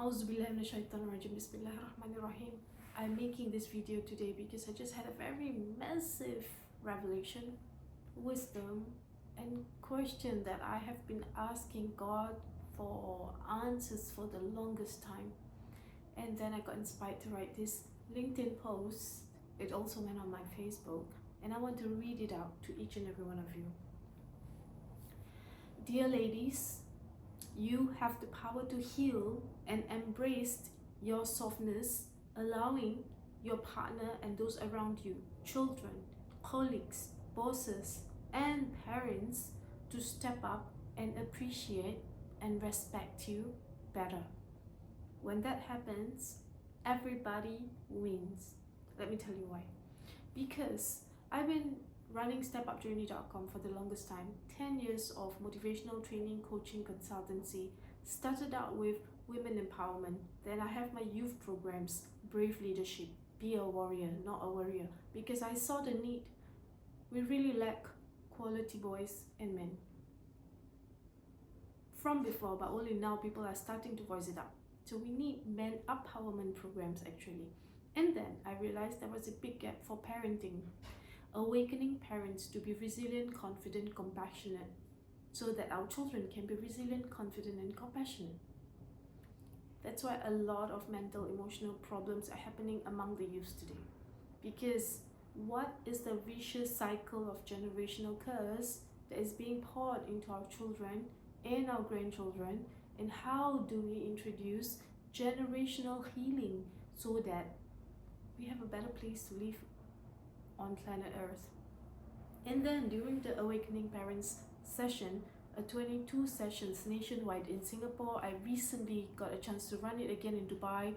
Auzubillahiminash-shaytanir-rajim. Bismillahir-rahmanir-rahim. I'm making this video today because I just had a very massive revelation, wisdom, and question that I have been asking God for answers for the longest time. And then I got inspired to write this LinkedIn post. It also went on my Facebook, and I want to read it out to each and every one of you. Dear ladies, you have the power to heal and embrace your softness, allowing your partner and those around you, children, colleagues, bosses, and parents to step up and appreciate and respect you better. When that happens, everybody wins. Let me tell you why. Because I've been running stepupjourney.com for the longest time. 10 years of motivational training, coaching, consultancy. Started out with women empowerment. Then I have my youth programs, Brave Leadership, Be a Warrior, Not a Warrior. Because I saw the need. We really lack quality boys and men. From before, but only now people are starting to voice it out. So we need men empowerment programs actually. And then I realized there was a big gap for parenting. Awakening parents to be resilient, confident, compassionate, so that our children can be resilient, confident, and compassionate. That's why a lot of mental, emotional problems are happening among the youth today. Because what is the vicious cycle of generational curse that is being poured into our children and our grandchildren, and how do we introduce generational healing so that we have a better place to live on planet Earth? And then during the Awakening Parents session, a 22 sessions nationwide in Singapore, I recently got a chance to run it again in Dubai.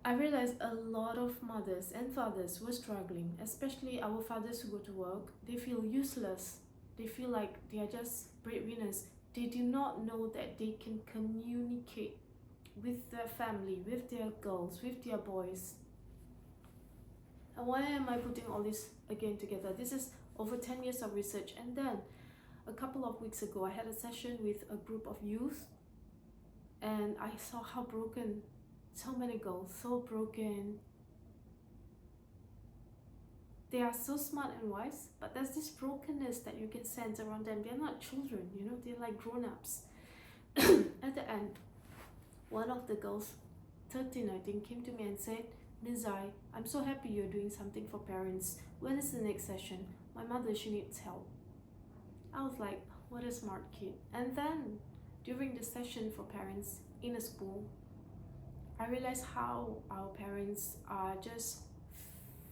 I realized a lot of mothers and fathers were struggling, especially our fathers who go to work. They feel useless. They feel like they are just breadwinners. They do not know that they can communicate with their family, with their girls, with their boys. And why am I putting all this again together? This is over 10 years of research. And then a couple of weeks ago, I had a session with a group of youth, and I saw how broken so many girls, so broken. They are so smart and wise, but there's this brokenness that you can sense around them. They're not children, you know, they're like grown-ups. At the end, one of the girls, 13 I think, came to me and said, Miss Zai, I'm so happy you're doing something for parents. When is the next session? My mother, she needs help. I was like, what a smart kid. And then during the session for parents in a school, I realized how our parents are just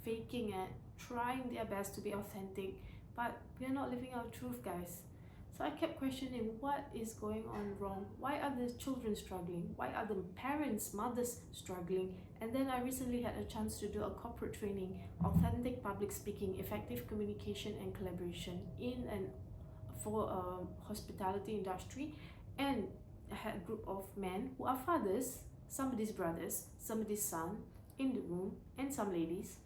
faking it, trying their best to be authentic, but we are not living our truth, guys. So I kept questioning, what is going on wrong? Why are the children struggling? Why are the parents, mothers struggling? And then I recently had a chance to do a corporate training, authentic public speaking, effective communication and collaboration for a hospitality industry. And I had a group of men who are fathers, somebody's brothers, somebody's son in the room, and some ladies.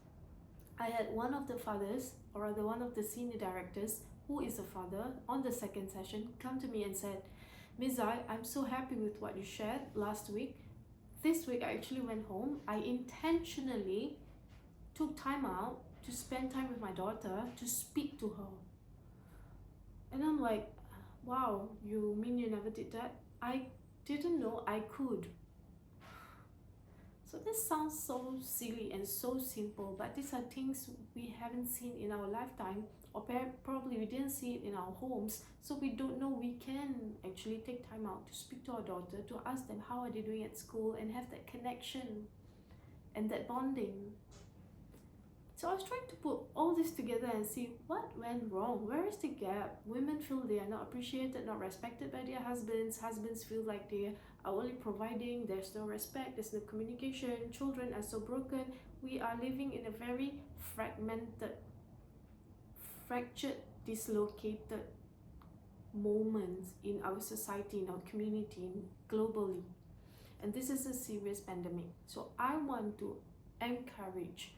I had one of the fathers, or rather one of the senior directors, who is a father, on the second session, come to me and said, Miss Zai, I'm so happy with what you shared last week. This week I actually went home. I intentionally took time out to spend time with my daughter, to speak to her. And I'm like, wow, you mean you never did that? I didn't know I could. So this sounds so silly and so simple, but these are things we haven't seen in our lifetime, or probably we didn't see it in our homes, so we don't know we can actually take time out to speak to our daughter, to ask them how are they doing at school, and have that connection and that bonding. So I was trying to put all this together and see what went wrong. Where is the gap? Women feel they are not appreciated, not respected by their husbands. Husbands feel like they are only providing. There's no respect, there's no communication. Children are so broken. We are living in a very fragmented, fractured, dislocated moments in our society, in our community, globally. And this is a serious pandemic. So I want to encourage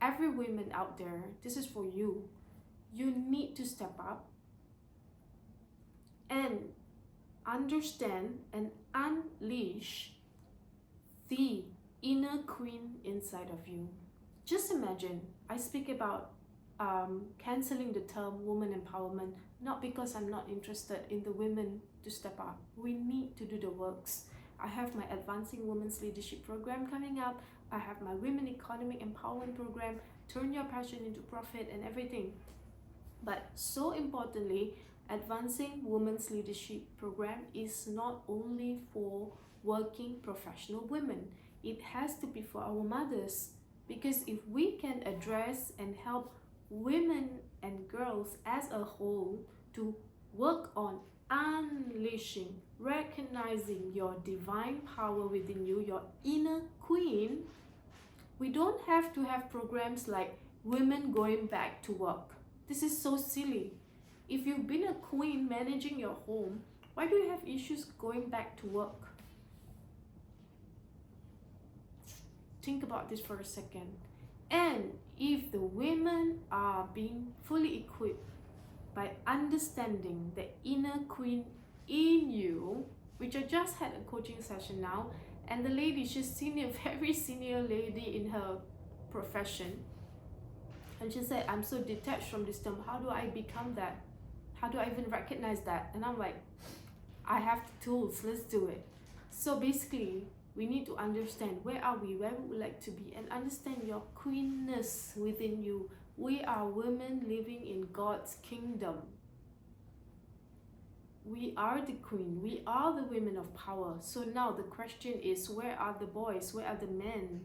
every woman out there, this is for you. You need to step up and understand and unleash the inner queen inside of you. Just imagine, I speak about cancelling the term woman empowerment, not because I'm not interested in the women to step up. We need to do the works. I have my Advancing Women's Leadership program coming up. I have my Women Economic Empowerment program, Turn Your Passion into Profit and everything. But so importantly, Advancing Women's Leadership program is not only for working professional women. It has to be for our mothers, because if we can address and help women and girls as a whole to work on unleashing, recognizing your divine power within you, your inner queen, we don't have to have programs like women going back to work. This is so silly. If you've been a queen managing your home, why do you have issues going back to work? Think about this for a second. And if the women are being fully equipped by understanding the inner queen in you, which I just had a coaching session now, and the lady, she's senior, very senior lady in her profession, and she said, I'm so detached from this term. How do I become that? How do I even recognize that? And I'm like, I have the tools, let's do it. So basically, we need to understand where are we, where we would like to be, and understand your queenness within you. We are women living in God's kingdom. We are the queen. We are the women of power. So now the question is, where are the boys? Where are the men?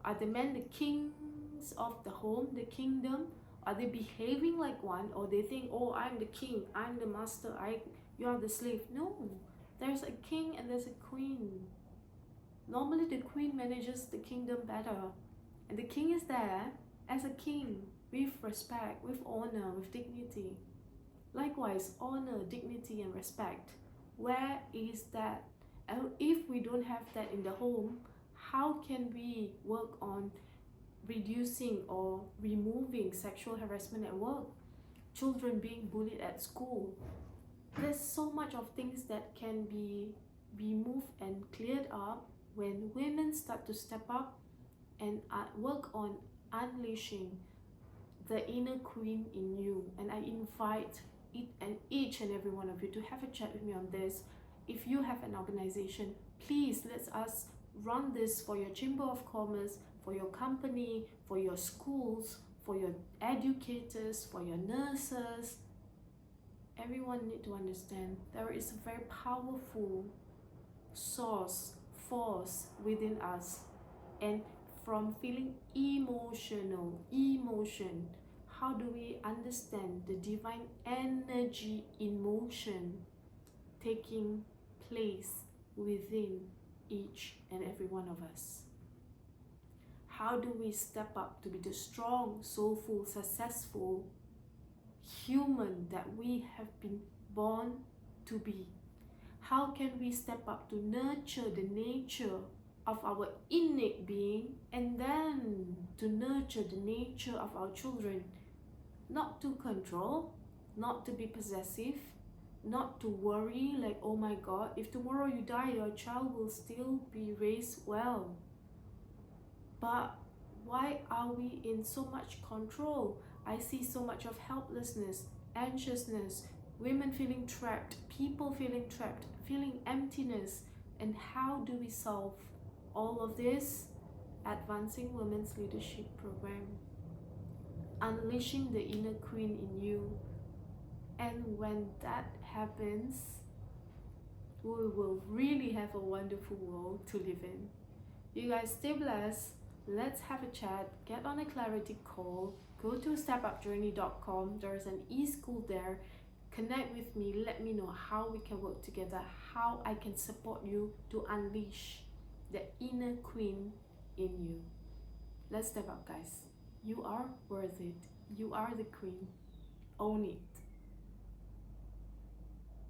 Are the men the kings of the home, the kingdom? Are they behaving like one, or they think, oh, I'm the king, I'm the master, you are the slave? No, there's a king and there's a queen. Normally the queen manages the kingdom better, and the king is there as a king with respect, with honor, with dignity. Likewise, honor, dignity, and respect. Where is that? And if we don't have that in the home, how can we work on reducing or removing sexual harassment at work? Children being bullied at school. There's so much of things that can be removed and cleared up when women start to step up and work on unleashing the inner queen in you. And I invite each and every one of you to have a chat with me on this. If you have an organization, please let us run this for your Chamber of Commerce, for your company, for your schools, for your educators, for your nurses. Everyone need to understand there is a very powerful force within us, and from feeling emotion, how do we understand the divine energy in motion taking place within each and every one of us? How do we step up to be the strong, soulful, successful human that we have been born to be? How can we step up to nurture the nature of our innate being, and then to nurture the nature of our children? Not to control, not to be possessive, not to worry like, oh my God, if tomorrow you die, your child will still be raised well. But why are we in so much control? I see so much of helplessness, anxiousness, women feeling trapped, people feeling trapped, feeling emptiness. And how do we solve all of this? Advancing Women's Leadership Program. Unleashing the inner queen in you. And when that happens, we will really have a wonderful world to live in. You guys stay blessed. Let's have a chat. Get on a clarity call. Go to stepupjourney.com. There is an e-school there. Connect with me. Let me know how we can work together, how I can support you to unleash the inner queen in you. Let's step up, guys. You are worth it. You are the queen. Own it.